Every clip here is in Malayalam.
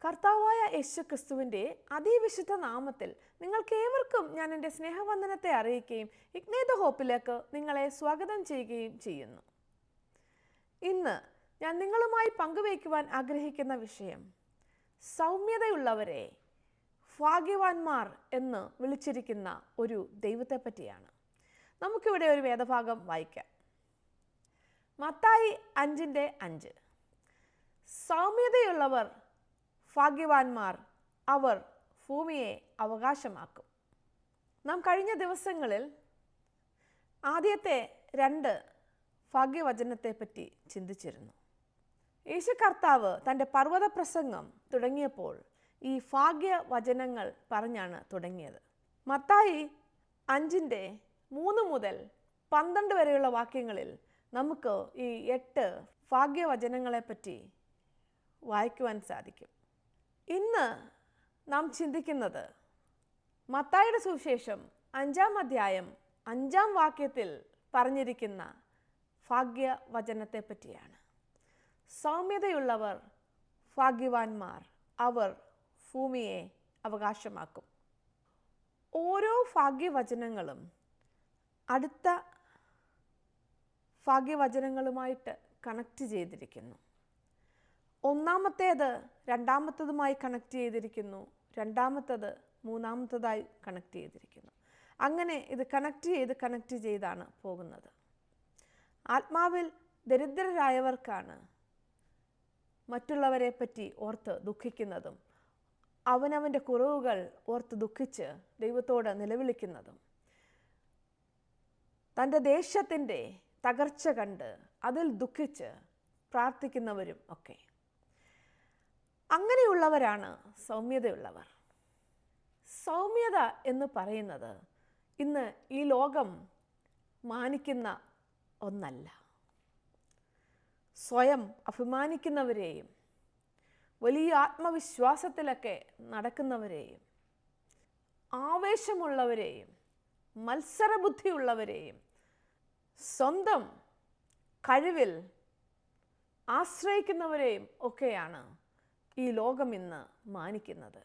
കർത്താവായ യേശു ക്രിസ്തുവിൻ്റെ അതിവിശുദ്ധ നാമത്തിൽ നിങ്ങൾക്കേവർക്കും ഞാൻ എൻ്റെ സ്നേഹവന്ദനത്തെ അറിയിക്കുകയും ഇഗ്നേറ്റ് ദ ഹോപ്പിലേക്ക് നിങ്ങളെ സ്വാഗതം ചെയ്യുകയും ചെയ്യുന്നു. ഇന്ന് ഞാൻ നിങ്ങളുമായി പങ്കുവയ്ക്കുവാൻ ആഗ്രഹിക്കുന്ന വിഷയം സൗമ്യതയുള്ളവരെ ഭാഗ്യവാന്മാർ എന്ന് വിളിച്ചിരിക്കുന്ന ഒരു ദൈവത്തെ പറ്റിയാണ്. നമുക്കിവിടെ ഒരു വേദഭാഗം വായിക്കാം. മത്തായി 5:5. സൗമ്യതയുള്ളവർ ഭാഗ്യവാന്മാർ, അവർ ഭൂമിയെ അവകാശമാക്കും. നാം കഴിഞ്ഞ ദിവസങ്ങളിൽ ആദ്യത്തെ 2 ഭാഗ്യവചനത്തെ പറ്റി ചിന്തിച്ചിരുന്നു. യേശു കർത്താവ് തൻ്റെ പർവ്വത പ്രസംഗം തുടങ്ങിയപ്പോൾ ഈ ഭാഗ്യവചനങ്ങൾ പറഞ്ഞാണ് തുടങ്ങിയത്. മത്തായി 5:3 മുതൽ 12 വരെയുള്ള വാക്യങ്ങളിൽ നമുക്ക് ഈ 8 ഭാഗ്യവചനങ്ങളെപ്പറ്റി വായിക്കുവാൻ സാധിക്കും. ഇന്ന് നാം ചിന്തിക്കുന്നത് മത്തായിയുടെ സുവിശേഷം 5-ാം അധ്യായം 5-ാം വാക്യത്തിൽ പറഞ്ഞിരിക്കുന്ന ഭാഗ്യവചനത്തെ പറ്റിയാണ്. സൗമ്യതയുള്ളവർ ഭാഗ്യവാന്മാർ, അവർ ഭൂമിയെ അവകാശമാക്കും. ഓരോ ഭാഗ്യവചനങ്ങളും അടുത്ത ഭാഗ്യവചനങ്ങളുമായിട്ട് കണക്ട് ചെയ്തിരിക്കുന്നു. ഒന്നാമത്തേത് രണ്ടാമത്തതുമായി കണക്ട് ചെയ്തിരിക്കുന്നു, രണ്ടാമത്തത് മൂന്നാമത്തതായി കണക്ട് ചെയ്തിരിക്കുന്നു. അങ്ങനെ ഇത് കണക്ട് ചെയ്താണ് പോകുന്നത്. ആത്മാവിൽ ദരിദ്രരായവർക്കാണ് മറ്റുള്ളവരെ പറ്റി ഓർത്ത് ദുഃഖിക്കുന്നതും അവനവൻ്റെ കുറവുകൾ ഓർത്ത് ദുഃഖിച്ച് ദൈവത്തോട് നിലവിളിക്കുന്നതും തൻ്റെ ദേശത്തിൻ്റെ തകർച്ച കണ്ട് അതിൽ ദുഃഖിച്ച് പ്രാർത്ഥിക്കുന്നവരും ഒക്കെ. അങ്ങനെയുള്ളവരാണ് സൗമ്യതയുള്ളവർ. സൗമ്യത എന്ന് പറയുന്നത് ഇന്ന് ഈ ലോകം മാനിക്കുന്ന ഒന്നല്ല. സ്വയം അഭിമാനിക്കുന്നവരെയും വലിയ ആത്മവിശ്വാസത്തിലൊക്കെ നടക്കുന്നവരെയും ആവേശമുള്ളവരെയും മത്സരബുദ്ധിയുള്ളവരെയും സ്വന്തം കഴിവിൽ ആശ്രയിക്കുന്നവരെയും ഒക്കെയാണ് ഈ ലോകം ഇന്ന് മാനിക്കുന്നത്.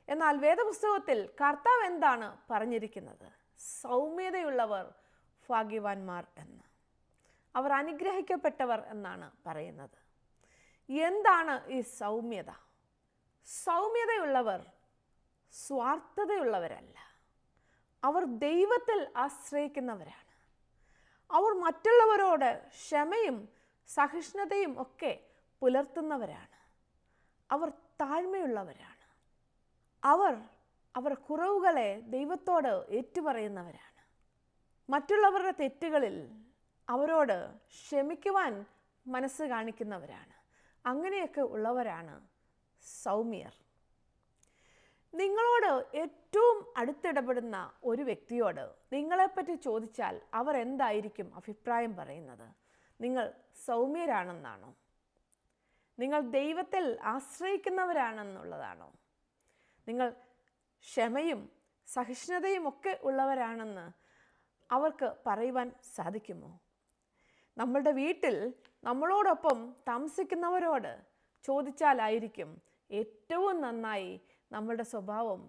എന്നാൽ വേദപുസ്തകത്തിൽ കർത്താവ് എന്താണ് പറഞ്ഞിരിക്കുന്നത്? സൗമ്യതയുള്ളവർ ഭാഗ്യവാന്മാർ എന്ന്. അവർ അനുഗ്രഹിക്കപ്പെട്ടവർ എന്നാണ് പറയുന്നത്. എന്താണ് ഈ സൗമ്യത? സൗമ്യതയുള്ളവർ സ്വാർത്ഥതയുള്ളവരല്ല. അവർ ദൈവത്തിൽ ആശ്രയിക്കുന്നവരാണ്. അവർ മറ്റുള്ളവരോട് ക്ഷമയും സഹിഷ്ണുതയും ഒക്കെ പുലർത്തുന്നവരാണ്. അവർ താഴ്മയുള്ളവരാണ്. അവർ കുറവുകളെ ദൈവത്തോട് ഏറ്റുപറയുന്നവരാണ്. മറ്റുള്ളവരുടെ തെറ്റുകളിൽ അവരോട് ക്ഷമിക്കുവാൻ മനസ്സ് കാണിക്കുന്നവരാണ്. അങ്ങനെയൊക്കെ ഉള്ളവരാണ് സൗമ്യർ. നിങ്ങളോട് ഏറ്റവും അടുത്തിടപെടുന്ന ഒരു വ്യക്തിയോട് നിങ്ങളെപ്പറ്റി ചോദിച്ചാൽ അവർ എന്തായിരിക്കും അഭിപ്രായം പറയുന്നത്? നിങ്ങൾ സൗമ്യരാണെന്നാണോ? നിങ്ങൾ ദൈവത്തിൽ ആശ്രയിക്കുന്നവരാണെന്നുള്ളതാണോ? നിങ്ങൾ ക്ഷമയും സഹിഷ്ണുതയും ഒക്കെ ഉള്ളവരാണെന്ന് അവർക്ക് പറയുവാൻ സാധിക്കുമോ? നമ്മളുടെ വീട്ടിൽ നമ്മളോടൊപ്പം താമസിക്കുന്നവരോട് ചോദിച്ചാലായിരിക്കും ഏറ്റവും നന്നായി നമ്മളുടെ സ്വഭാവം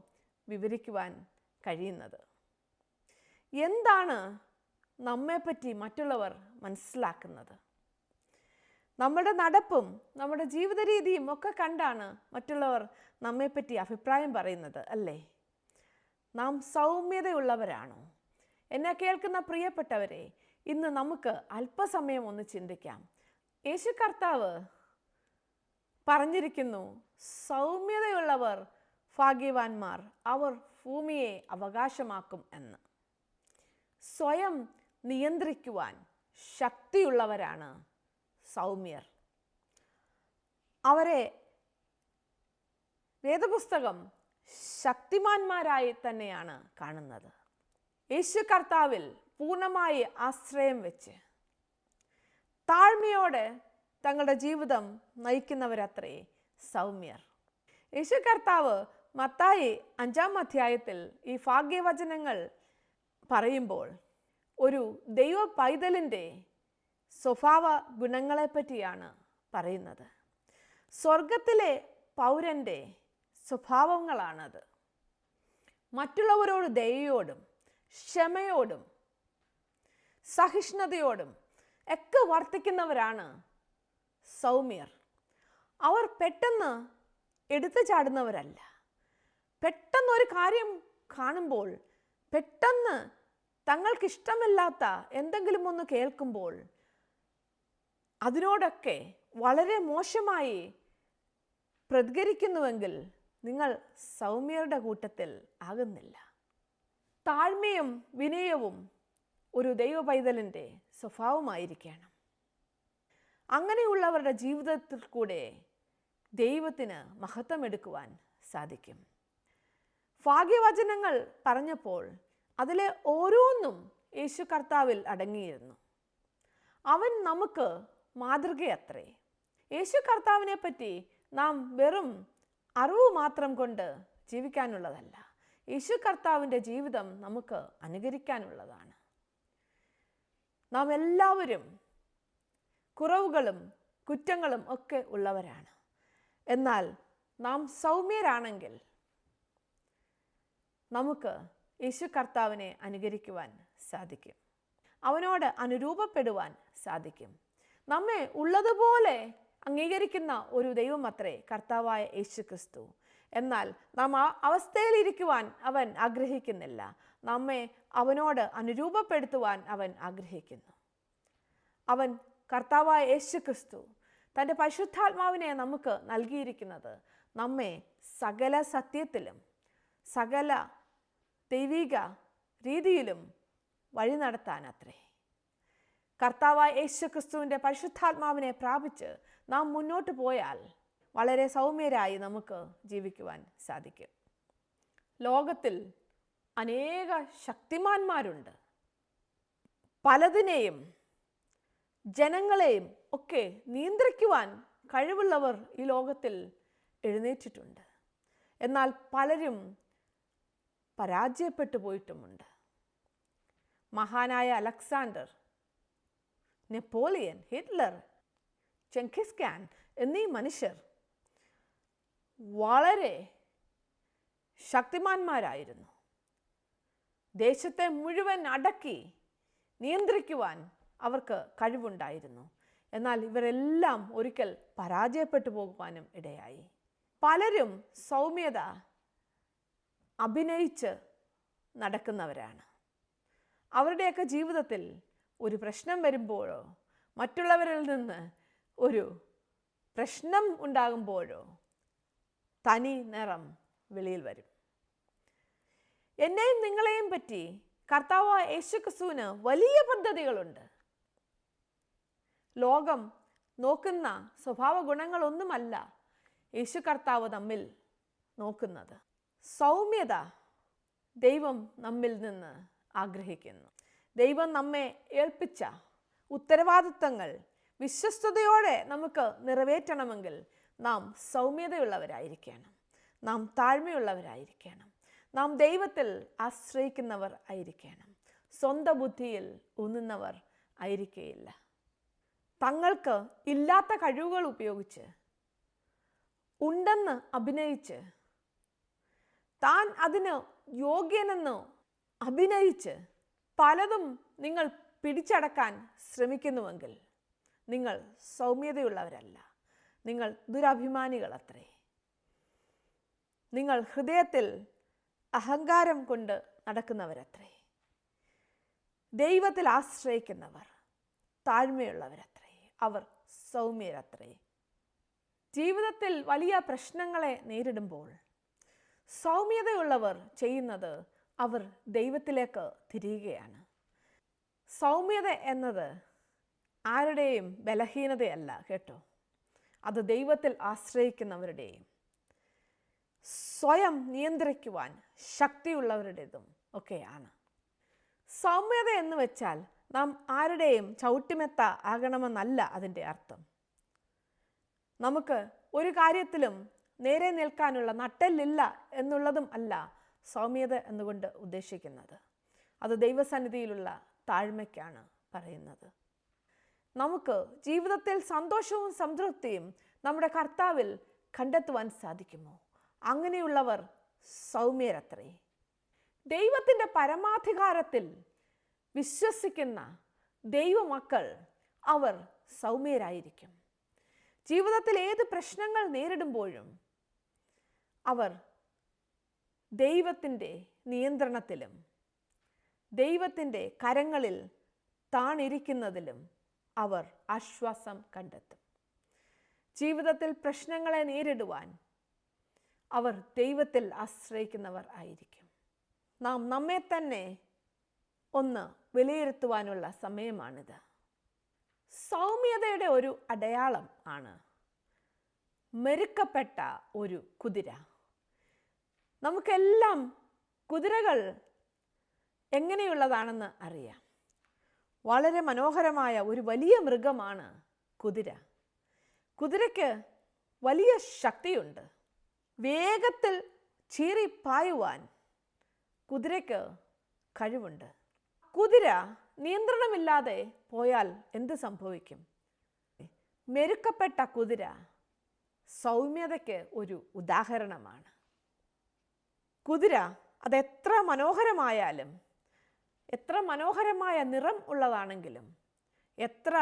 വിവരിക്കുവാൻ കഴിയുന്നത്. എന്താണ് നമ്മെപ്പറ്റി മറ്റുള്ളവർ മനസ്സിലാക്കുന്നത്? നമ്മുടെ നടപ്പും നമ്മുടെ ജീവിത രീതിയും ഒക്കെ കണ്ടാണ് മറ്റുള്ളവർ നമ്മെപ്പറ്റി അഭിപ്രായം പറയുന്നത്, അല്ലേ? നാം സൗമ്യതയുള്ളവരാണോ? എന്നെ കേൾക്കുന്ന പ്രിയപ്പെട്ടവരെ, ഇന്ന് നമുക്ക് അല്പസമയം ഒന്ന് ചിന്തിക്കാം. യേശു കർത്താവ് പറഞ്ഞിരിക്കുന്നു, സൗമ്യതയുള്ളവർ ഭാഗ്യവാന്മാർ, അവർ ഭൂമിയെ അവകാശമാക്കും എന്ന്. സ്വയം നിയന്ത്രിക്കുവാൻ ശക്തിയുള്ളവരാണ് സൗമ്യർ. അവരെ വേദപുസ്തകം ശക്തിമാന്മാരായി തന്നെയാണ് കാണുന്നത്. യേശു കർത്താവിൽ പൂർണ്ണമായി ആശ്രയം വെച്ച് താഴ്മയോടെ തങ്ങളുടെ ജീവിതം നയിക്കുന്നവരത്രേ സൗമ്യർ. യേശു കർത്താവ് മത്തായി 5-ാം അധ്യായത്തിൽ ഈ ഭാഗ്യവചനങ്ങൾ പറയുമ്പോൾ ഒരു ദൈവ പൈതലിൻ്റെ സ്വഭാവ ഗുണങ്ങളെപ്പറ്റിയാണ് പറയുന്നത്. സ്വർഗത്തിലെ പൗരൻ്റെ സ്വഭാവങ്ങളാണത്. മറ്റുള്ളവരോട് ദയയോടും ക്ഷമയോടും സഹിഷ്ണുതയോടും ഒക്കെ വർത്തിക്കുന്നവരാണ് സൗമ്യർ. അവർ പെട്ടെന്ന് എടുത്തു ചാടുന്നവരല്ല. പെട്ടെന്നൊരു കാര്യം കാണുമ്പോൾ, പെട്ടെന്ന് തങ്ങൾക്കിഷ്ടമില്ലാത്ത എന്തെങ്കിലും ഒന്ന് കേൾക്കുമ്പോൾ അതിനോടൊക്കെ വളരെ മോശമായി പ്രതികരിക്കുന്നുവെങ്കിൽ നിങ്ങൾ സൗമ്യരുടെ കൂട്ടത്തിൽ ആകുന്നില്ല. താഴ്മയും വിനയവും ഒരു ദൈവ പൈതലിൻ്റെ സ്വഭാവമായിരിക്കണം. അങ്ങനെയുള്ളവരുടെ ജീവിതത്തിൽ കൂടെ ദൈവത്തിന് മഹത്വമെടുക്കുവാൻ സാധിക്കും. ഭാഗ്യവചനങ്ങൾ പറഞ്ഞപ്പോൾ അതിലെ ഓരോന്നും യേശു കർത്താവിൽ അടങ്ങിയിരുന്നു. അവൻ നമുക്ക് മാതൃകയത്രേ. യേശു കർത്താവിനെ പറ്റി നാം വെറും അറിവ് മാത്രം കൊണ്ട് ജീവിക്കാനുള്ളതല്ല. യേശു കർത്താവിൻ്റെ ജീവിതം നമുക്ക് അനുകരിക്കാനുള്ളതാണ്. നാം എല്ലാവരും കുറവുകളും കുറ്റങ്ങളും ഒക്കെ ഉള്ളവരാണ്. എന്നാൽ നാം സൗമ്യരാണെങ്കിൽ നമുക്ക് യേശു കർത്താവിനെ അനുകരിക്കുവാൻ സാധിക്കും. അവനോട് അനുരൂപപ്പെടുവാൻ സാധിക്കും. നമ്മെ ഉള്ളതുപോലെ അംഗീകരിക്കുന്ന ഒരു ദൈവം അത്രേ കർത്താവായ യേശു ക്രിസ്തു. എന്നാൽ നാം ആ അവസ്ഥയിലിരിക്കുവാൻ അവൻ ആഗ്രഹിക്കുന്നില്ല. നമ്മെ അവനോട് അനുരൂപപ്പെടുത്തുവാൻ അവൻ ആഗ്രഹിക്കുന്നു. അവൻ കർത്താവായ യേശു ക്രിസ്തു തൻ്റെ പരിശുദ്ധാത്മാവിനെ നമുക്ക് നൽകിയിരിക്കുന്നത് നമ്മെ സകല സത്യത്തിലും സകല ദൈവിക രീതിയിലും വഴി നടത്താനത്രേ. കർത്താവായ യേശു ക്രിസ്തുവിൻ്റെ പരിശുദ്ധാത്മാവിനെ പ്രാപിച്ച് നാം മുന്നോട്ട് പോയാൽ വളരെ സൗമ്യരായി നമുക്ക് ജീവിക്കുവാൻ സാധിക്കും. ലോകത്തിൽ അനേക ശക്തിമാന്മാരുണ്ട്. പലതിനെയും ജനങ്ങളെയും ഒക്കെ നിയന്ത്രിക്കുവാൻ കഴിവുള്ളവർ ഈ ലോകത്തിൽ എഴുന്നേറ്റിട്ടുണ്ട്. എന്നാൽ പലരും പരാജയപ്പെട്ടു പോയിട്ടുമുണ്ട്. മഹാനായ Alexander, Napoleon, Hitler, Genghis Khan എന്നീ മനുഷ്യർ വളരെ ശക്തിമാന്മാരായിരുന്നു. ദേശത്തെ മുഴുവൻ അടക്കി നിയന്ത്രിക്കുവാൻ അവർക്ക് കഴിവുണ്ടായിരുന്നു. എന്നാൽ ഇവരെല്ലാം ഒരിക്കൽ പരാജയപ്പെട്ടു പോകുവാനും ഇടയായി. പലരും സൗമ്യത അഭിനയിച്ച് നടക്കുന്നവരാണ്. അവരുടെയൊക്കെ ജീവിതത്തിൽ ഒരു പ്രശ്നം വരുമ്പോഴോ മറ്റുള്ളവരിൽ നിന്ന് ഒരു പ്രശ്നം ഉണ്ടാകുമ്പോഴോ തനി നിറം വെളിയിൽ വരും. എന്നെയും നിങ്ങളെയും പറ്റി കർത്താവായ യേശു ക്രിസ്തുവിന് വലിയ പദ്ധതികളുണ്ട്. ലോകം നോക്കുന്ന സ്വഭാവ ഗുണങ്ങളൊന്നുമല്ല യേശു കർത്താവ് നമ്മിൽ നോക്കുന്നത്. സൗമ്യത ദൈവം നമ്മിൽ നിന്ന് ആഗ്രഹിക്കുന്നു. ദൈവം നമ്മെ ഏൽപ്പിച്ച ഉത്തരവാദിത്തങ്ങൾ വിശ്വസ്തയോടെ നമുക്ക് നിറവേറ്റണമെങ്കിൽ നാം സൗമ്യതയുള്ളവരായിരിക്കണം. നാം താഴ്മയുള്ളവരായിരിക്കണം. നാം ദൈവത്തിൽ ആശ്രയിക്കുന്നവർ ആയിരിക്കണം. സ്വന്തം ബുദ്ധിയിൽ ഊന്നുന്നവർ ആയിരിക്കുകയില്ല. തങ്ങൾക്ക് ഇല്ലാത്ത കഴിവുകൾ ഉപയോഗിച്ച് ഉണ്ടെന്ന് അഭിനയിച്ച് താൻ അതിന് യോഗ്യനെന്ന് അഭിനയിച്ച് പലതും നിങ്ങൾ പിടിച്ചടക്കാൻ ശ്രമിക്കുന്നുവെങ്കിൽ നിങ്ങൾ സൗമ്യതയുള്ളവരല്ല. നിങ്ങൾ ദുരഭിമാനികളത്രേ. നിങ്ങൾ ഹൃദയത്തിൽ അഹങ്കാരം കൊണ്ട് നടക്കുന്നവരത്രേ. ദൈവത്തിൽ ആശ്രയിക്കുന്നവർ താഴ്മയുള്ളവരത്രേ. അവർ സൗമ്യരത്രേ. ജീവിതത്തിൽ വലിയ പ്രശ്നങ്ങളെ നേരിടുമ്പോൾ സൗമ്യതയുള്ളവർ ചെയ്യുന്നത് അവർ ദൈവത്തിലേക്ക് തിരിയുകയാണ്. സൗമ്യത എന്നത് ആരുടെയും ബലഹീനതയല്ല കേട്ടോ. അത് ദൈവത്തിൽ ആശ്രയിക്കുന്നവരുടെയും സ്വയം നിയന്ത്രിക്കുവാൻ ശക്തിയുള്ളവരുടേതും ഒക്കെയാണ്. സൗമ്യത എന്ന് വെച്ചാൽ നാം ആരുടെയും ചവിട്ടിമെത്ത ആകണമെന്നല്ല അതിൻ്റെ അർത്ഥം. നമുക്ക് ഒരു കാര്യത്തിലും നേരെ നിൽക്കാനുള്ള നട്ടെല്ലില്ല എന്നുള്ളതും അല്ല സൗമ്യത എന്നുകൊണ്ട് ഉദ്ദേശിക്കുന്നത്. അത് ദൈവസന്നിധിയിലുള്ള താഴ്മയ്ക്കാണ് പറയുന്നത്. നമുക്ക് ജീവിതത്തിൽ സന്തോഷവും സംതൃപ്തിയും നമ്മുടെ കർത്താവിൽ കണ്ടെത്തുവാൻ സാധിക്കുമോ? അങ്ങനെയുള്ളവർ സൗമ്യരത്രേ. ദൈവത്തിൻ്റെ പരമാധികാരത്തിൽ വിശ്വസിക്കുന്ന ദൈവമക്കൾ അവർ സൗമ്യരായിരിക്കും. ജീവിതത്തിൽ ഏത് പ്രശ്നങ്ങൾ നേരിടുമ്പോഴും അവർ ദൈവത്തിൻ്റെ നിയന്ത്രണത്തിലും ദൈവത്തിൻ്റെ കരങ്ങളിൽ താണിരിക്കുന്നതിലും അവർ ആശ്വാസം കണ്ടെത്തും. ജീവിതത്തിൽ പ്രശ്നങ്ങളെ നേരിടുവാൻ അവർ ദൈവത്തിൽ ആശ്രയിക്കുന്നവർ ആയിരിക്കും. നാം നമ്മെ തന്നെ ഒന്ന് വിലയിരുത്തുവാനുള്ള സമയമാണിത്. സൗമ്യതയുടെ ഒരു അടയാളം ആണ് മെരുക്കപ്പെട്ട ഒരു കുതിര. നമുക്കെല്ലാം കുതിരകൾ എങ്ങനെയുള്ളതാണെന്ന് അറിയാം. വളരെ മനോഹരമായ ഒരു വലിയ മൃഗമാണ് കുതിര. കുതിരയ്ക്ക് വലിയ ശക്തിയുണ്ട്. വേഗത്തിൽ ചീറിപ്പായുവാൻ കുതിരയ്ക്ക് കഴിവുണ്ട്. കുതിര നിയന്ത്രണമില്ലാതെ പോയാൽ എന്ത് സംഭവിക്കും? മെരുക്കപ്പെട്ട കുതിര സൗമ്യതയ്ക്ക് ഒരു ഉദാഹരണമാണ്. കുതിര അതെത്ര മനോഹരമായാലും, എത്ര മനോഹരമായ നിറം ഉള്ളതാണെങ്കിലും, എത്ര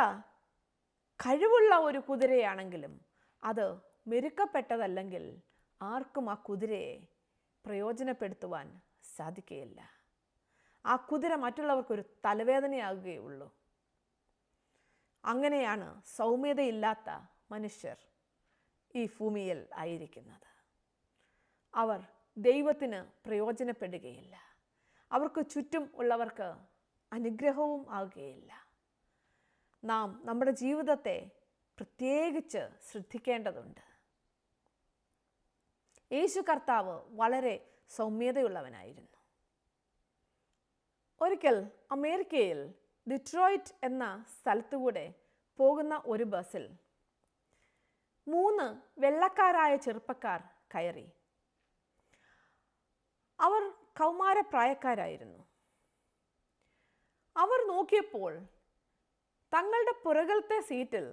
കഴിവുള്ള ഒരു കുതിരയാണെങ്കിലും അത് മെരുക്കപ്പെട്ടതല്ലെങ്കിൽ ആർക്കും ആ കുതിരയെ പ്രയോജനപ്പെടുത്തുവാൻ സാധിക്കുകയില്ല. ആ കുതിര മറ്റുള്ളവർക്കൊരു തലവേദനയാകുകയുള്ളൂ. അങ്ങനെയാണ് സൗമ്യതയില്ലാത്ത മനുഷ്യർ ഈ ഭൂമിയിൽ ആയിരിക്കുന്നത്. അവർ ദൈവത്തിന് പ്രയോജനപ്പെടുകയില്ല. അവർക്ക് ചുറ്റും ഉള്ളവർക്ക് അനുഗ്രഹവും ആകുകയില്ല. നാം നമ്മുടെ ജീവിതത്തെ പ്രത്യേകിച്ച് ശ്രദ്ധിക്കേണ്ടതുണ്ട്. യേശു കർത്താവ് വളരെ സൗമ്യതയുള്ളവനായിരുന്നു. ഒരിക്കൽ അമേരിക്കയിൽ ഡിട്രോയിറ്റ് എന്ന സ്ഥലത്തുകൂടെ പോകുന്ന ഒരു ബസ്സിൽ 3 വെള്ളക്കാരായ ചെറുപ്പക്കാർ കയറി. അവർ കൗമാരപ്രായക്കാരായിരുന്നു. അവർ നോക്കിയപ്പോൾ തങ്ങളുടെ പുറകിലത്തെ സീറ്റിൽ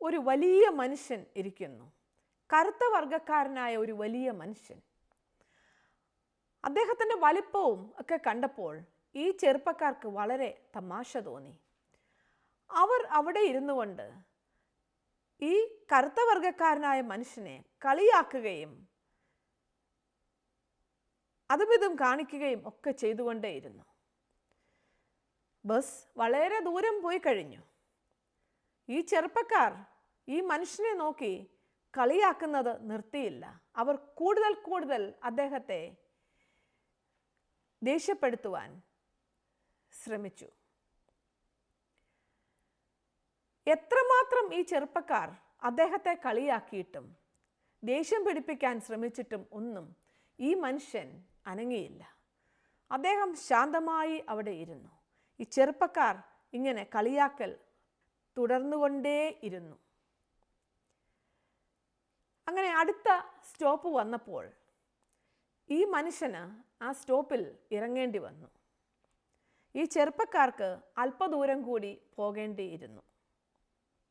ഒരു വലിയ മനുഷ്യൻ ഇരിക്കുന്നു. കറുത്ത വർഗക്കാരനായ ഒരു വലിയ മനുഷ്യൻ. അദ്ദേഹത്തിൻ്റെ വലിപ്പവും ഒക്കെ കണ്ടപ്പോൾ ഈ ചെറുപ്പക്കാർക്ക് വളരെ തമാശ തോന്നി. അവർ അവിടെ ഇരുന്നു കൊണ്ട് ഈ കറുത്ത വർഗക്കാരനായ മനുഷ്യനെ കളിയാക്കുകയും അതുമിതും കാണിക്കുകയും ഒക്കെ ചെയ്തുകൊണ്ടേയിരുന്നു. ബസ് വളരെ ദൂരം പോയി കഴിഞ്ഞു. ഈ ചെറുപ്പക്കാർ ഈ മനുഷ്യനെ നോക്കി കളിയാക്കുന്നത് നിർത്തിയില്ല. അവർ കൂടുതൽ അദ്ദേഹത്തെ ദേഷ്യപ്പെടുത്തുവാൻ ശ്രമിച്ചു. എത്രമാത്രം ഈ ചെറുപ്പക്കാർ അദ്ദേഹത്തെ കളിയാക്കിയിട്ടും ദേഷ്യം പിടിപ്പിക്കാൻ ശ്രമിച്ചിട്ടും ഒന്നും ഈ മനുഷ്യൻ അനങ്ങിയില്ല. അദ്ദേഹം ശാന്തമായി അവിടെ ഇരുന്നു. ഈ ചെറുപ്പക്കാർ ഇങ്ങനെ കളിയാക്കൽ തുടർന്നുകൊണ്ടേയിരുന്നു. അങ്ങനെ അടുത്ത സ്റ്റോപ്പ് വന്നപ്പോൾ ഈ മനുഷ്യന് ആ സ്റ്റോപ്പിൽ ഇറങ്ങേണ്ടി വന്നു. ഈ ചെറുപ്പക്കാർക്ക് അല്പദൂരം കൂടി പോകേണ്ടിയിരുന്നു.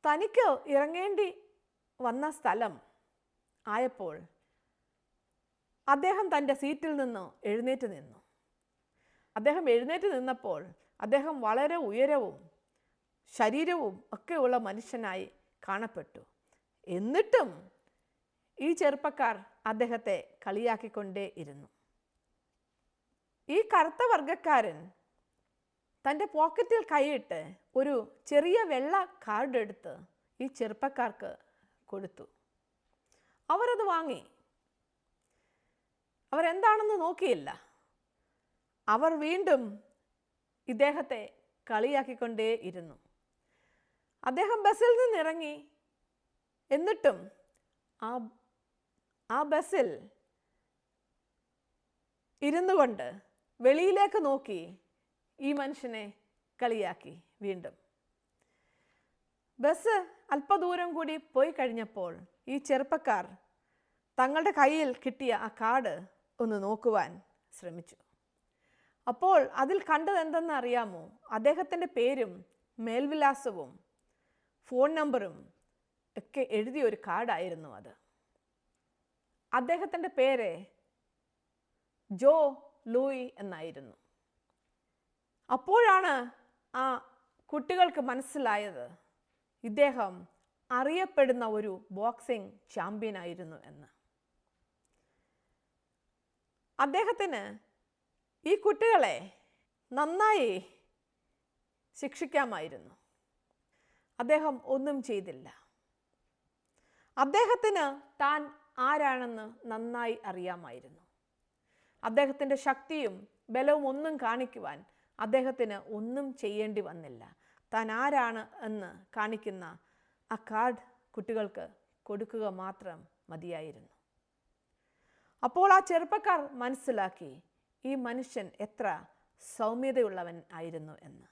തനിക്ക് ഇറങ്ങേണ്ടി വന്ന സ്ഥലം ആയപ്പോൾ അദ്ദേഹം തൻ്റെ സീറ്റിൽ നിന്ന് എഴുന്നേറ്റ് നിന്നു. അദ്ദേഹം എഴുന്നേറ്റ് നിന്നപ്പോൾ അദ്ദേഹം വളരെ ഉയരവും ശരീരവും ഒക്കെയുള്ള മനുഷ്യനായി കാണപ്പെട്ടു. എന്നിട്ടും ഈ ചെറുപ്പക്കാർ അദ്ദേഹത്തെ കളിയാക്കിക്കൊണ്ടേയിരുന്നു. ഈ കറുത്ത വർഗക്കാരൻ തൻ്റെ പോക്കറ്റിൽ കൈയിട്ട് ഒരു ചെറിയ വെള്ള കാർഡ് എടുത്ത് ഈ ചെറുപ്പക്കാർക്ക് കൊടുത്തു. അവരത് വാങ്ങി. അവരെന്താണെന്ന് നോക്കിയില്ല. അവർ വീണ്ടും ഇദ്ദേഹത്തെ കളിയാക്കിക്കൊണ്ടേയിരുന്നു. അദ്ദേഹം ബസ്സിൽ നിന്നിറങ്ങി. എന്നിട്ടും ആ ബസ്സിൽ ഇരുന്നു കൊണ്ട് വെളിയിലേക്ക് നോക്കി ഈ മനുഷ്യനെ കളിയാക്കി. വീണ്ടും ബസ് അല്പദൂരം കൂടി പോയി കഴിഞ്ഞപ്പോൾ ഈ ചെറുപ്പക്കാർ തങ്ങളുടെ കയ്യിൽ കിട്ടിയ ആ കാർഡ് ഒന്ന് നോക്കുവാൻ ശ്രമിച്ചു. അപ്പോൾ അതിൽ കണ്ടത് എന്തെന്ന് അറിയാമോ? അദ്ദേഹത്തിൻ്റെ പേരും മേൽവിലാസവും ഫോൺ നമ്പറും ഒക്കെ എഴുതിയ ഒരു കാർഡായിരുന്നു അത്. അദ്ദേഹത്തിൻ്റെ പേര് ജോ ലൂയി എന്നായിരുന്നു. അപ്പോഴാണ് ആ കുട്ടികൾക്ക് മനസ്സിലായത് ഇദ്ദേഹം അറിയപ്പെടുന്ന ഒരു ബോക്സിംഗ് ചാമ്പ്യനായിരുന്നു എന്ന്. അദ്ദേഹത്തിന് ഈ കുട്ടികളെ നന്നായി ശിക്ഷിക്കാമായിരുന്നു. അദ്ദേഹം ഒന്നും ചെയ്തില്ല. അദ്ദേഹത്തിന് താൻ ആരാണെന്ന് നന്നായി അറിയാമായിരുന്നു. അദ്ദേഹത്തിൻ്റെ ശക്തിയും ബലവും ഒന്നും കാണിക്കുവാൻ അദ്ദേഹത്തിന് ഒന്നും ചെയ്യേണ്ടി വന്നില്ല. താൻ ആരാണ് എന്ന് കാണിക്കുന്ന ആ കാർഡ് കുട്ടികൾക്ക് കൊടുക്കുക മാത്രം മതിയായിരുന്നു. അപ്പോൾ ആ ചെറുപ്പക്കാർ മനസ്സിലാക്കി ഈ മനുഷ്യൻ എത്ര സൗമ്യതയുള്ളവൻ ആയിരുന്നു എന്ന്.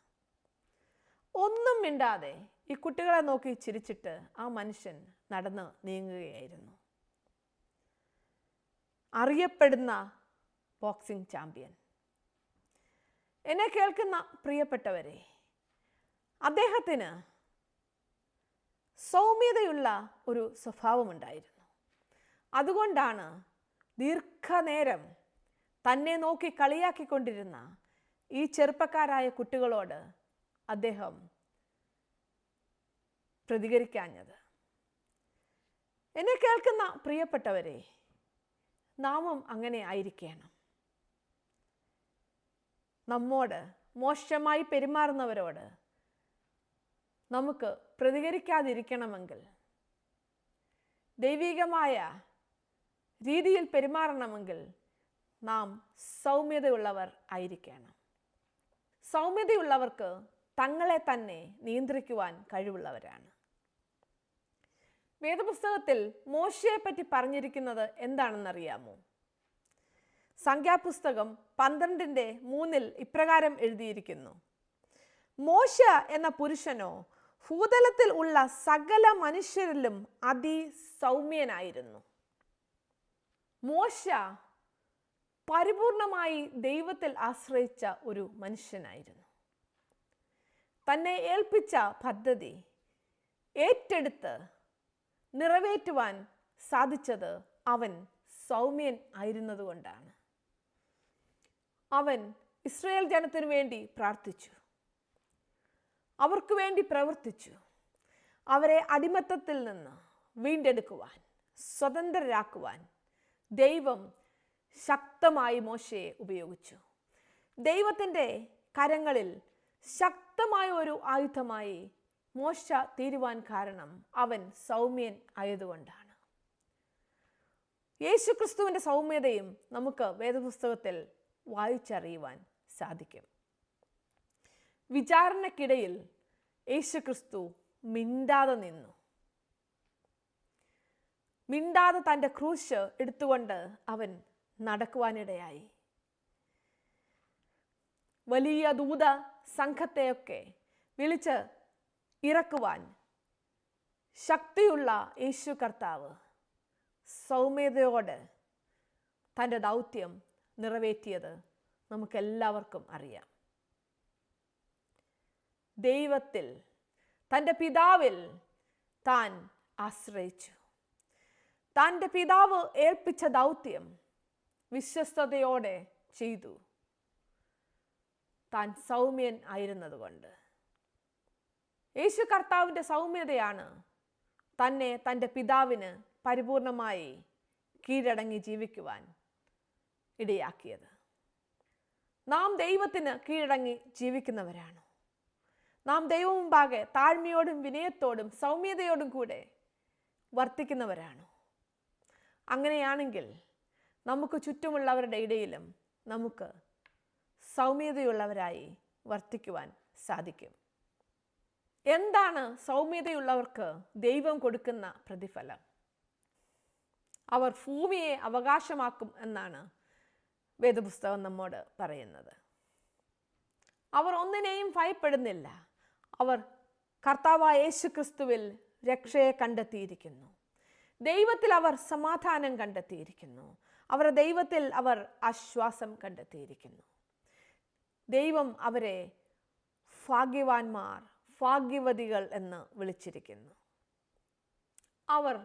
ഒന്നും മിണ്ടാതെ ഈ കുട്ടികളെ നോക്കി ചിരിച്ചിട്ട് ആ മനുഷ്യൻ നടന്ന് നീങ്ങുകയായിരുന്നു. അറിയപ്പെടുന്ന ബോക്സിംഗ് ചാമ്പ്യൻ. എന്നെ കേൾക്കുന്ന പ്രിയപ്പെട്ടവരെ, അദ്ദേഹത്തിന് സൗമ്യതയുള്ള ഒരു സ്വഭാവമുണ്ടായിരുന്നു. അതുകൊണ്ടാണ് ദീർഘനേരം തന്നെ നോക്കി കളിയാക്കിക്കൊണ്ടിരുന്ന ഈ ചെറുപ്പക്കാരായ കുട്ടികളോട് അദ്ദേഹം പ്രതികരിക്കാഞ്ഞത്. എന്നെ കേൾക്കുന്ന പ്രിയപ്പെട്ടവരെ, നാമും അങ്ങനെ ആയിരിക്കണം. നമ്മോട് മോശമായി പെരുമാറുന്നവരോട് നമുക്ക് പ്രതികരിക്കാതിരിക്കണമെങ്കിൽ, ദൈവികമായ രീതിയിൽ പെരുമാറണമെങ്കിൽ നാം സൗമ്യതയുള്ളവർ ആയിരിക്കണം. സൗമ്യതയുള്ളവർക്ക് തങ്ങളെ തന്നെ നിയന്ത്രിക്കുവാൻ കഴിവുള്ളവരാണ്. വേദപുസ്തകത്തിൽ മോശയെ പറ്റി പറഞ്ഞിരിക്കുന്നത് എന്താണെന്നറിയാമോ? സംഖ്യാപുസ്തകം 12:3 ഇപ്രകാരം എഴുതിയിരിക്കുന്നു: മോശ എന്ന പുരുഷനോ ഭൂതലത്തിൽ ഉള്ള സകല മനുഷ്യരിലും അതിസൗമ്യനായിരുന്നു. മോശ പരിപൂർണമായി ദൈവത്തിൽ ആശ്രയിച്ച ഒരു മനുഷ്യനായിരുന്നു. തന്നെ ഏൽപ്പിച്ച പദ്ധതി ഏറ്റെടുത്ത് നിറവേറ്റുവാൻ സാധിച്ചത് അവൻ സൗമ്യൻ ആയിരുന്നതുകൊണ്ടാണ്. അവൻ ഇസ്രായേൽ ജനത്തിനു വേണ്ടി പ്രാർത്ഥിച്ചു, അവർക്ക് വേണ്ടി പ്രവർത്തിച്ചു. അവരെ അടിമത്തത്തിൽ നിന്ന് വീണ്ടെടുക്കുവാൻ, സ്വതന്ത്രരാക്കുവാൻ ദൈവം ശക്തമായി മോശയെ ഉപയോഗിച്ചു. ദൈവത്തിൻ്റെ കരങ്ങളിൽ ശക്തമായ ഒരു ആയുധമായി മോശ തീരുവാൻ കാരണം അവൻ സൗമ്യൻ ആയതുകൊണ്ടാണ്. യേശുക്രിസ്തുവിൻ്റെ സൗമ്യതയും നമുക്ക് വേദപുസ്തകത്തിൽ വായിച്ചറിയുവാൻ സാധിക്കും. വിചാരണക്കിടയിൽ യേശുക്രിസ്തു മിണ്ടാതെ നിന്നു. മിണ്ടാതെ തൻ്റെ ക്രൂശ് എടുത്തുകൊണ്ട് അവൻ നടക്കുവാനിടയായി. വലിയ ദൂത സംഘത്തെയൊക്കെ വിളിച്ച് ഇറക്കുവാൻ ശക്തിയുള്ള യേശു കർത്താവ് സൗമ്യതയോടെ തൻ്റെ ദൗത്യം നിറവേറ്റിയത് നമുക്കെല്ലാവർക്കും അറിയാം. ദൈവത്തിൽ, തൻ്റെ പിതാവിൽ താൻ ആശ്രയിച്ചു. തൻ്റെ പിതാവ് ഏൽപ്പിച്ച ദൗത്യം വിശ്വസ്തയോടെ ചെയ്തു. താൻ സൗമ്യൻ ആയിരുന്നതുകൊണ്ട്. യേശു കർത്താവിൻ്റെ സൗമ്യതയാണ് തന്നെ തൻ്റെ പിതാവിന് പരിപൂർണമായി കീഴടങ്ങി ജീവിക്കുവാൻ ഇടയാക്കിയത്. നാം ദൈവത്തിന് കീഴടങ്ങി ജീവിക്കുന്നവരാണ്. നാം ദൈവം മുമ്പാകെ താഴ്മയോടും വിനയത്തോടും സൗമ്യതയോടും കൂടെ വർത്തിക്കുന്നവരാണ്. അങ്ങനെയാണെങ്കിൽ നമുക്ക് ചുറ്റുമുള്ളവരുടെ ഇടയിലും നമുക്ക് സൗമ്യതയുള്ളവരായി വർത്തിക്കുവാൻ സാധിക്കും. എന്താണ് സൗമ്യതയുള്ളവർക്ക് ദൈവം കൊടുക്കുന്ന പ്രതിഫലം? അവർ ഭൂമിയെ അവകാശമാക്കും എന്നാണ് വേദപുസ്തകം നമ്മോട് പറയുന്നത്. അവർ ഒന്നിനെയും ഭയപ്പെടുന്നില്ല. അവർ കർത്താവായ യേശുക്രിസ്തുവിൽ രക്ഷയെ കണ്ടെത്തിയിരിക്കുന്നു. ദൈവത്തിൽ അവർ സമാധാനം കണ്ടെത്തിയിരിക്കുന്നു. അവരുടെ ദൈവത്തിൽ അവർ ആശ്വാസം കണ്ടെത്തിയിരിക്കുന്നു. ദൈവം അവരെ ഭാഗ്യവാന്മാർ, ഭാഗ്യവതികൾ എന്ന് വിളിച്ചിരിക്കുന്നു. അവർ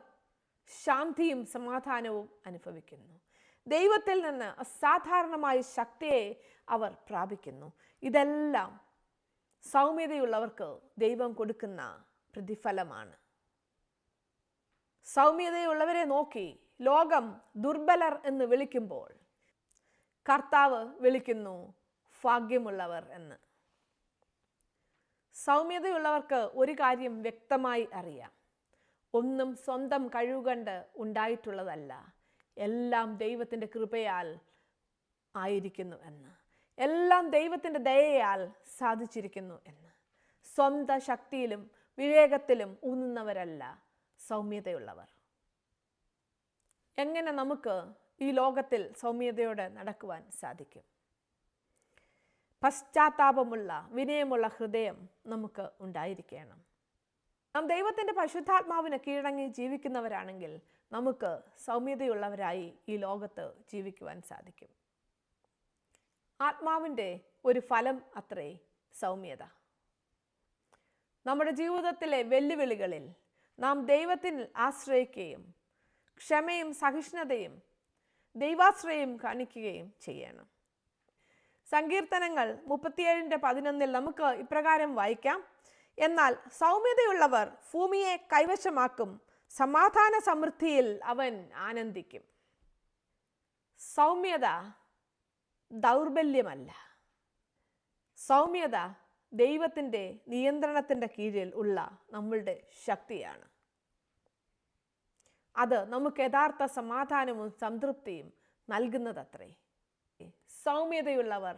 ശാന്തിയും സമാധാനവും അനുഭവിക്കുന്നു. ദൈവത്തിൽ നിന്ന് അസാധാരണമായ ശക്തിയെ അവർ പ്രാപിക്കുന്നു. ഇതെല്ലാം സൗമ്യതയുള്ളവർക്ക് ദൈവം കൊടുക്കുന്ന പ്രതിഫലമാണ്. സൗമ്യതയുള്ളവരെ നോക്കി ലോകം ദുർബലർ എന്ന് വിളിക്കുമ്പോൾ കർത്താവ് വിളിക്കുന്നു ഭാഗ്യമുള്ളവർ എന്ന്. സൗമ്യതയുള്ളവർക്ക് ഒരു കാര്യം വ്യക്തമായി അറിയാം: ഒന്നും സ്വന്തം കഴിവുകൊണ്ട് ഉണ്ടായിട്ടുള്ളതല്ല, എല്ലാം ദൈവത്തിൻ്റെ കൃപയാൽ ആയിരിക്കുന്നു എന്ന്, എല്ലാം ദൈവത്തിൻ്റെ ദയയാൽ സാധിച്ചിരിക്കുന്നു എന്ന്. സ്വന്തം ശക്തിയിലും വിവേകത്തിലും ഊന്നുന്നവരല്ല സൗമ്യതയുള്ളവർ. എങ്ങനെ നമുക്ക് ഈ ലോകത്തിൽ സൗമ്യതയോടെ നടക്കുവാൻ സാധിക്കും? പശ്ചാത്താപമുള്ള വിനയമുള്ള ഹൃദയം നമുക്ക് ഉണ്ടായിരിക്കണം. നാം ദൈവത്തിൻ്റെ പരിശുദ്ധാത്മാവിന് കീഴടങ്ങി ജീവിക്കുന്നവരാണെങ്കിൽ നമുക്ക് സൗമ്യതയുള്ളവരായി ഈ ലോകത്ത് ജീവിക്കുവാൻ സാധിക്കും. ആത്മാവിൻ്റെ ഒരു ഫലം അത്രേ സൗമ്യത. നമ്മുടെ ജീവിതത്തിലെ വെല്ലുവിളികളിൽ നാം ദൈവത്തിൽ ആശ്രയിക്കുകയും ക്ഷമയും സഹിഷ്ണുതയും ദൈവാശ്രയം കാണിക്കുകയും ചെയ്യണം. സങ്കീർത്തനങ്ങൾ 37:11 നമുക്ക് ഇപ്രകാരം വായിക്കാം: എന്നാൽ സൗമ്യതയുള്ളവർ ഭൂമിയെ കൈവശമാക്കും, സമാധാന സമൃദ്ധിയിൽ അവൻ ആനന്ദിക്കും. സൗമ്യത ദൗർബല്യമല്ല. സൗമ്യത ദൈവത്തിൻ്റെ നിയന്ത്രണത്തിൻ്റെ കീഴിൽ ഉള്ള നമ്മളുടെ ശക്തിയാണ്. അത് നമുക്ക് യഥാർത്ഥ സമാധാനവും സംതൃപ്തിയും നൽകുന്നതത്രേ. സൗമ്യതയുള്ളവർ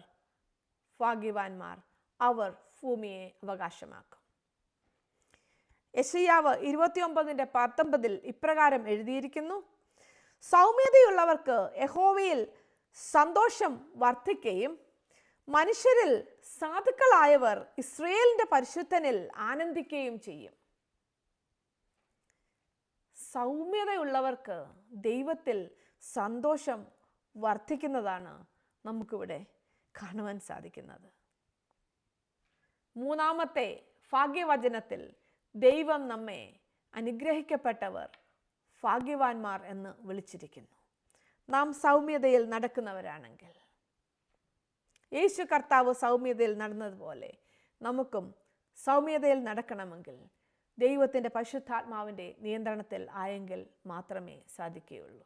ഭാഗ്യവാന്മാർ, അവർ ഭൂമിയെ അവകാശമാക്കും. യെശയ്യാവ് 29:19 ഇപ്രകാരം എഴുതിയിരിക്കുന്നു: സൗമ്യതയുള്ളവർക്ക് യഹോവയിൽ സന്തോഷം വർദ്ധിക്കുകയും മനുഷ്യരിൽ സാധുക്കളായവർ ഇസ്രായേലിൻ്റെ പരിശുദ്ധനിൽ ആനന്ദിക്കുകയും ചെയ്യും. സൗമ്യതയുള്ളവർക്ക് ദൈവത്തിൽ സന്തോഷം വർദ്ധിക്കുന്നതാണ് നമുക്കിവിടെ കാണുവാൻ സാധിക്കുന്നത്. മൂന്നാമത്തെ ഭാഗ്യവചനത്തിൽ ദൈവം നമ്മെ അനുഗ്രഹിക്കപ്പെട്ടവർ ഭാഗ്യവാന്മാർ എന്ന് വിളിച്ചിരിക്കുന്നു. നാം സൗമ്യതയിൽ നടക്കുന്നവരാണെങ്കിൽ, യേശു കർത്താവ് സൗമ്യതയിൽ നടന്നതുപോലെ നമുക്കും സൗമ്യതയിൽ നടക്കണമെങ്കിൽ ദൈവത്തിൻ്റെ പരിശുദ്ധാത്മാവിൻ്റെ നിയന്ത്രണത്തിൽ ആയെങ്കിൽ മാത്രമേ സാധിക്കുകയുള്ളൂ.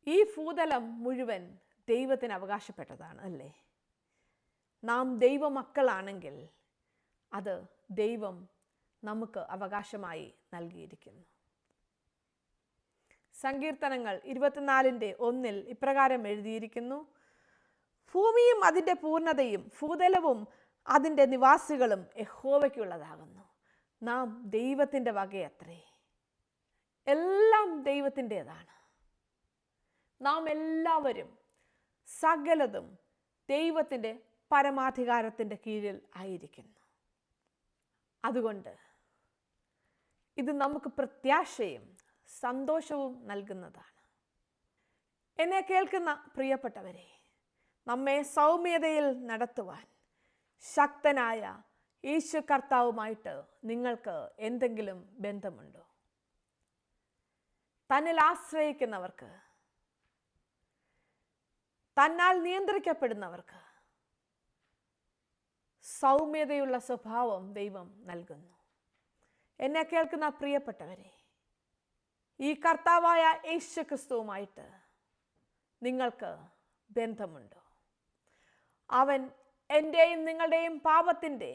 ഈ ഭൂതലം മുഴുവൻ ദൈവത്തിന് അവകാശപ്പെട്ടതാണ്, അല്ലേ? നാം ദൈവമക്കളാണെങ്കിൽ അത് ദൈവം നമുക്ക് അവകാശമായി നൽകിയിരിക്കുന്നു. സങ്കീർത്തനങ്ങൾ 24:1 ഇപ്രകാരം എഴുതിയിരിക്കുന്നു: ഭൂമിയും അതിൻ്റെ പൂർണ്ണതയും ഭൂതലവും അതിൻ്റെ നിവാസികളും യഹോവയ്ക്കുള്ളതാകുന്നു. നാം ദൈവത്തിൻ്റെ വകയത്രേ. എല്ലാം ദൈവത്തിൻ്റെതാണ്. നാം എല്ലാവരും സകലതും ദൈവത്തിൻ്റെ പരമാധികാരത്തിൻ്റെ കീഴിൽ ആയിരിക്കുന്നു. അതുകൊണ്ട് ഇത് നമുക്ക് പ്രത്യാശയും സന്തോഷവും നൽകുന്നതാണ്. എന്നെ കേൾക്കുന്ന പ്രിയപ്പെട്ടവരെ, നമ്മെ സൗമ്യതയിൽ നടത്തുവാൻ ശക്തനായ യേശു കർത്താവുമായിട്ട് നിങ്ങൾക്ക് എന്തെങ്കിലും ബന്ധമുണ്ടോ? തന്നിൽ ആശ്രയിക്കുന്നവർക്ക്, തന്നാൽ നിയന്ത്രിക്കപ്പെടുന്നവർക്ക് സൗമ്യതയുള്ള സ്വഭാവം ദൈവം നൽകുന്നു. എന്നെ കേൾക്കുന്ന പ്രിയപ്പെട്ടവരെ, ഈ കർത്താവായ യേശു ക്രിസ്തുവുമായിട്ട് നിങ്ങൾക്ക് ബന്ധമുണ്ടോ? അവൻ എൻ്റെയും നിങ്ങളുടെയും പാപത്തിൻ്റെ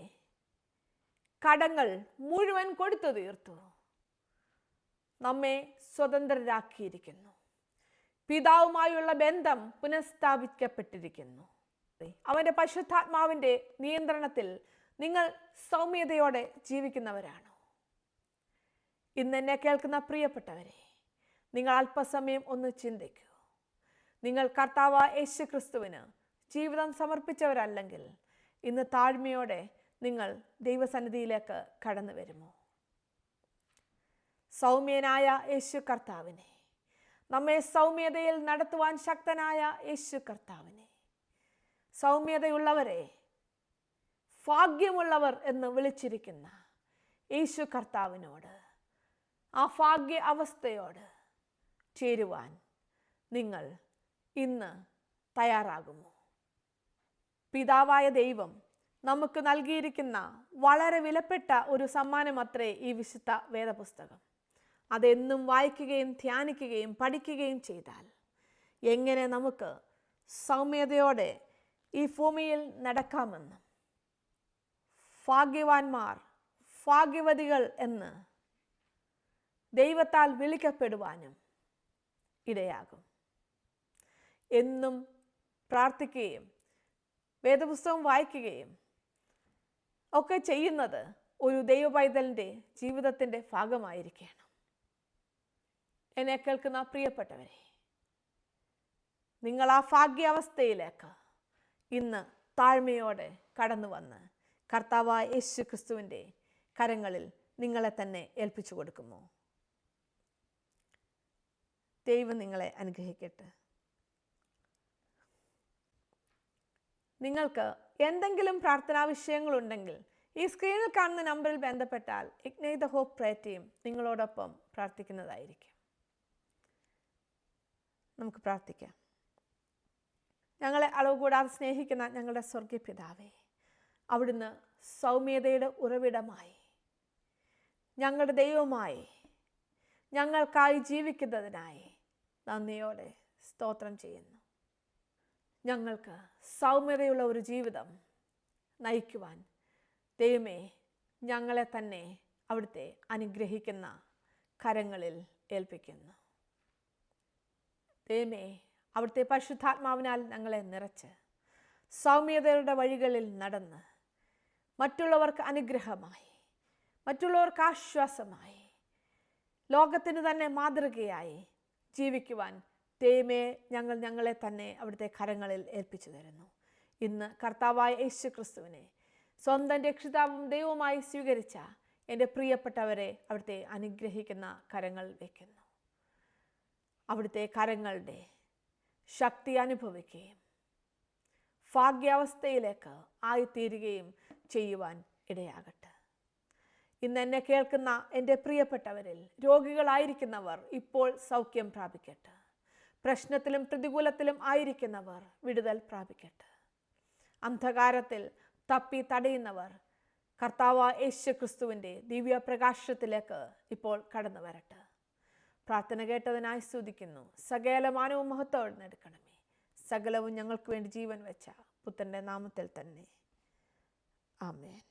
കടങ്ങൾ മുഴുവൻ കൊടുത്തു തീർത്തു. നമ്മെ സ്വതന്ത്രരാക്കിയിരിക്കുന്നു. പിതാവുമായുള്ള ബന്ധം പുനഃസ്ഥാപിക്കപ്പെട്ടിരിക്കുന്നു. അവൻ്റെ പരിശുദ്ധാത്മാവിൻ്റെ നിയന്ത്രണത്തിൽ നിങ്ങൾ സൗമ്യതയോടെ ജീവിക്കുന്നവരാണോ? ഇന്ന് എന്നെ കേൾക്കുന്ന പ്രിയപ്പെട്ടവരെ, നിങ്ങൾ അല്പസമയം ഒന്ന് ചിന്തിക്കൂ. നിങ്ങൾ കർത്താവ് യേശു ക്രിസ്തുവിന് ജീവിതം സമർപ്പിച്ചവരല്ലെങ്കിൽ ഇന്ന് താഴ്മയോടെ നിങ്ങൾ ദൈവസന്നിധിയിലേക്ക് കടന്നു വരുമോ? സൗമ്യനായ യേശു കർത്താവിനെ, നമ്മെ സൗമ്യതയിൽ നടത്തുവാൻ ശക്തനായ യേശു കർത്താവിനെ, സൗമ്യതയുള്ളവരെ ഭാഗ്യമുള്ളവർ എന്ന് വിളിച്ചിരിക്കുന്ന യേശു കർത്താവിനോട് ആ ഭാഗ്യ അവസ്ഥയോട് ചേരുവാൻ നിങ്ങൾ ഇന്ന് തയ്യാറാകുമോ? പിതാവായ ദൈവം നമുക്ക് നൽകിയിരിക്കുന്ന വളരെ വിലപ്പെട്ട ഒരു സമ്മാനമത്രേ ഈ വിശുദ്ധ വേദപുസ്തകം. അതെന്നും വായിക്കുകയും ധ്യാനിക്കുകയും പഠിക്കുകയും ചെയ്താൽ എങ്ങനെ നമുക്ക് സൗമ്യതയോടെ ഈ ഭൂമിയിൽ നടക്കാമെന്നും ഭാഗ്യവാന്മാർ ഭാഗ്യവതികൾ എന്ന് ദൈവത്താൽ വിളിക്കപ്പെടുവാനും ഇടയാകും. എന്നും പ്രാർത്ഥിക്കുകയും വേദപുസ്തകം വായിക്കുകയും ഒക്കെ ചെയ്യുന്നത് ഒരു ദൈവപൈതലിൻ്റെ ജീവിതത്തിൻ്റെ ഭാഗമായിരിക്കണം. എന്നെ കേൾക്കുന്ന പ്രിയപ്പെട്ടവരെ, നിങ്ങൾ ആ ഭാഗ്യാവസ്ഥയിലേക്ക് ഇന്ന് താഴ്മയോടെ കടന്നു വന്ന് കർത്താവായ യേശു ക്രിസ്തുവിൻ്റെ കരങ്ങളിൽ നിങ്ങളെ തന്നെ ഏൽപ്പിച്ചു കൊടുക്കുമോ? ദൈവം നിങ്ങളെ അനുഗ്രഹിക്കട്ടെ. നിങ്ങൾക്ക് എന്തെങ്കിലും പ്രാർത്ഥനാ വിഷയങ്ങളുണ്ടെങ്കിൽ ഈ സ്ക്രീനിൽ കാണുന്ന നമ്പറിൽ ബന്ധപ്പെട്ടാൽ ignite the hope prayer team നിങ്ങളോടൊപ്പം പ്രാർത്ഥിക്കുന്നതായിരിക്കും. നമുക്ക് പ്രാർത്ഥിക്കാം. ഞങ്ങളെ അളവ് കൂടാതെ സ്നേഹിക്കുന്ന ഞങ്ങളുടെ സ്വർഗീയ പിതാവേ, അവിടുന്ന് സൗമ്യതയുടെ ഉറവിടമായി ഞങ്ങളുടെ ദൈവമായി ഞങ്ങൾക്കായി ജീവിക്കുന്നതിനായി നന്ദിയോടെ സ്തോത്രം ചെയ്യുന്നു. ഞങ്ങൾക്ക് സൗമ്യതയുള്ള ഒരു ജീവിതം നയിക്കുവാൻ ദൈവമേ ഞങ്ങളെ തന്നെ അവിടുത്തെ അനുഗ്രഹിക്കുന്ന കരങ്ങളിൽ ഏൽപ്പിക്കുന്നു. ദൈവമേ, അവിടുത്തെ പരിശുദ്ധാത്മാവിനാൽ ഞങ്ങളെ നിറച്ച് സൗമ്യതയുടെ വഴികളിൽ നടന്ന് മറ്റുള്ളവർക്ക് അനുഗ്രഹമായി, മറ്റുള്ളവർക്ക് ആശ്വാസമായി, ലോകത്തിന് തന്നെ മാതൃകയായി ജീവിക്കുവാൻ ദൈവമേ ഞങ്ങളെ തന്നെ അവിടുത്തെ കരങ്ങളിൽ ഏൽപ്പിച്ചു തരുന്നു. ഇന്ന് കർത്താവായ യേശു ക്രിസ്തുവിനെ സ്വന്തം രക്ഷിതാവും ദൈവവുമായി സ്വീകരിച്ച എൻ്റെ പ്രിയപ്പെട്ടവരെ അവിടുത്തെ അനുഗ്രഹിക്കുന്ന കരങ്ങൾ വയ്ക്കുന്നു. അവിടുത്തെ കരങ്ങളുടെ ശക്തി അനുഭവിക്കുകയും ഭാഗ്യാവസ്ഥയിലേക്ക് ആയിത്തീരുകയും ചെയ്യുവാൻ ഇടയാകട്ടെ. ഇന്ന് എന്നെ കേൾക്കുന്ന എൻ്റെ പ്രിയപ്പെട്ടവരിൽ രോഗികളായിരിക്കുന്നവർ ഇപ്പോൾ സൗഖ്യം പ്രാപിക്കട്ടെ. പ്രശ്നത്തിലും പ്രതികൂലത്തിലും ആയിരിക്കുന്നവർ വിടുതൽ പ്രാപിക്കട്ടെ. അന്ധകാരത്തിൽ തപ്പി തടയുന്നവർ കർത്താവായ യേശു ക്രിസ്തുവിൻ്റെ ദിവ്യപ്രകാശത്തിലേക്ക് ഇപ്പോൾ കടന്നു വരട്ടെ. പ്രാർത്ഥന കേട്ടതിനായി സ്തുതിക്കുന്നു. സകല മാനവും മഹത്വം എടുക്കണമേ. സകലവും ഞങ്ങൾക്ക് വേണ്ടി ജീവൻ വെച്ച പുത്രൻ്റെ നാമത്തിൽ തന്നെ. ആമേൻ.